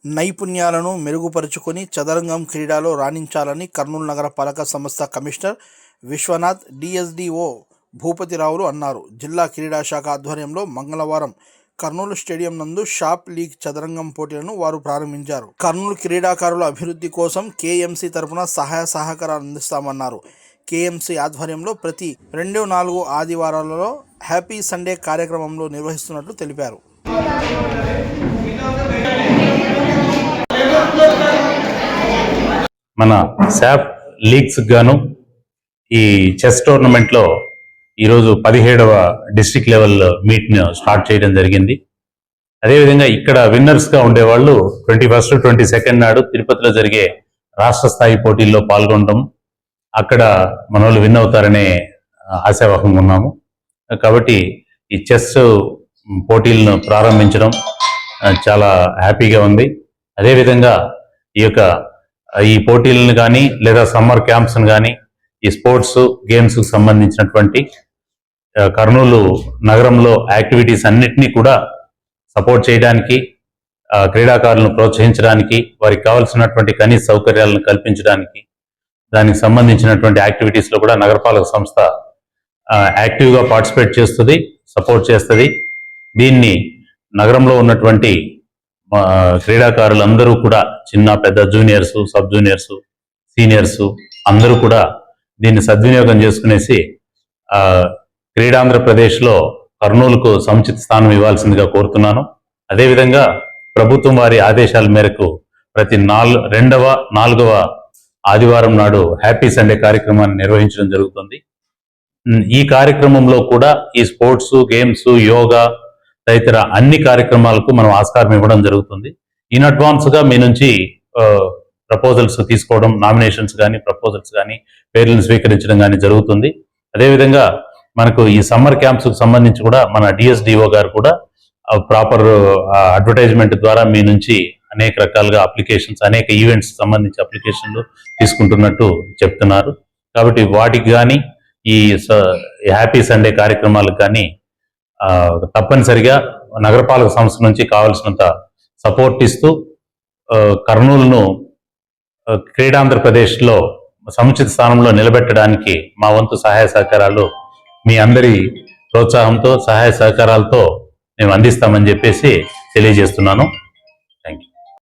నైపుణ్యాలను మెరుగుపరుచుకొని చదరంగం క్రీడలో రాణించాలని కర్నూలు నగర పాలక సంస్థ కమిషనర్ విశ్వనాథ్, డిఎస్డిఓ భూపతిరావులు అన్నారు. జిల్లా క్రీడా శాఖ ఆధ్వర్యంలో మంగళవారం కర్నూలు స్టేడియం నందు షాప్ లీగ్ చదరంగం పోటీలను వారు ప్రారంభించారు. కర్నూలు క్రీడాకారుల అభివృద్ధి కోసం కేఎంసీ తరఫున సహాయ సహకారాలు అందిస్తామన్నారు. కేఎంసీ ఆధ్వర్యంలో ప్రతి 2-4 ఆదివారాలలో హ్యాపీ సండే కార్యక్రమంలో నిర్వహిస్తున్నట్లు తెలిపారు. మన శాప్ లీగ్స్ గాను ఈ చెస్ టోర్నమెంట్లో ఈరోజు 17వ డిస్ట్రిక్ట్ లెవెల్ మీట్ను స్టార్ట్ చేయడం జరిగింది. అదేవిధంగా ఇక్కడ విన్నర్స్గా ఉండేవాళ్ళు 21, 22 నాడు తిరుపతిలో జరిగే రాష్ట్ర స్థాయి పోటీల్లో పాల్గొనడం, అక్కడ మన వాళ్ళు విన్ అవుతారనే ఆశావాహంగా ఉన్నాము. కాబట్టి ఈ చెస్ పోటీలను ప్రారంభించడం చాలా హ్యాపీగా ఉంది. అదేవిధంగా ఈ పోటీలను కానీ లేదా సమ్మర్ క్యాంప్స్ను కానీ ఈ స్పోర్ట్స్ గేమ్స్కి సంబంధించినటువంటి కర్నూలు నగరంలో యాక్టివిటీస్ అన్నిటినీ కూడా సపోర్ట్ చేయడానికి, క్రీడాకారులను ప్రోత్సహించడానికి, వారికి కావాల్సినటువంటి కనీస సౌకర్యాలను కల్పించడానికి, దానికి సంబంధించినటువంటి యాక్టివిటీస్లో కూడా నగరపాలక సంస్థ యాక్టివ్గా పార్టిసిపేట్ చేస్తుంది, సపోర్ట్ చేస్తుంది. దీన్ని నగరంలో ఉన్నటువంటి క్రీడాకారులందరూ కూడా చిన్న పెద్ద జూనియర్స్, సబ్ జూనియర్స్, సీనియర్స్ అందరూ కూడా దీన్ని సద్వినియోగం చేసుకునేసి క్రీడాంధ్రప్రదేశ్లో కర్నూలుకు సముచిత స్థానం ఇవ్వాల్సిందిగా కోరుతున్నాను. అదేవిధంగా ప్రభుత్వం వారి ఆదేశాల మేరకు ప్రతి 2వ, 4వ ఆదివారం నాడు హ్యాపీ సండే కార్యక్రమాన్ని నిర్వహించడం జరుగుతుంది. ఈ కార్యక్రమంలో కూడా ఈ స్పోర్ట్స్, గేమ్స్, యోగా తదితర అన్ని కార్యక్రమాలకు మనం ఆస్కారం ఇవ్వడం జరుగుతుంది. ఇన్ అడ్వాన్స్గా మీ నుంచి ప్రపోజల్స్ తీసుకోవడం, నామినేషన్స్ కానీ, ప్రపోజల్స్ కానీ, పేర్లను స్వీకరించడం కానీ జరుగుతుంది. అదేవిధంగా మనకు ఈ సమ్మర్ క్యాంప్స్కి సంబంధించి కూడా మన డిఎస్డిఓ గారు కూడా ప్రాపర్ అడ్వర్టైజ్మెంట్ ద్వారా మీ నుంచి అనేక రకాలుగా అప్లికేషన్స్, అనేక ఈవెంట్స్ సంబంధించి అప్లికేషన్లు తీసుకుంటున్నట్టు చెప్తున్నారు. కాబట్టి వాటికి కానీ ఈ హ్యాపీ సండే కార్యక్రమాలకు కానీ తప్పనిసరిగా నగరపాలక సంస్థ నుంచి కావాల్సినంత సపోర్ట్ ఇస్తూ కర్నూలును క్రీడాంధ్రప్రదేశ్లో సముచిత స్థానంలో నిలబెట్టడానికి మా వంతు సహాయ సహకారాలు మీ అందరి ప్రోత్సాహంతో, సహాయ సహకారాలతో మేము అందిస్తామని చెప్పేసి తెలియజేస్తున్నాను.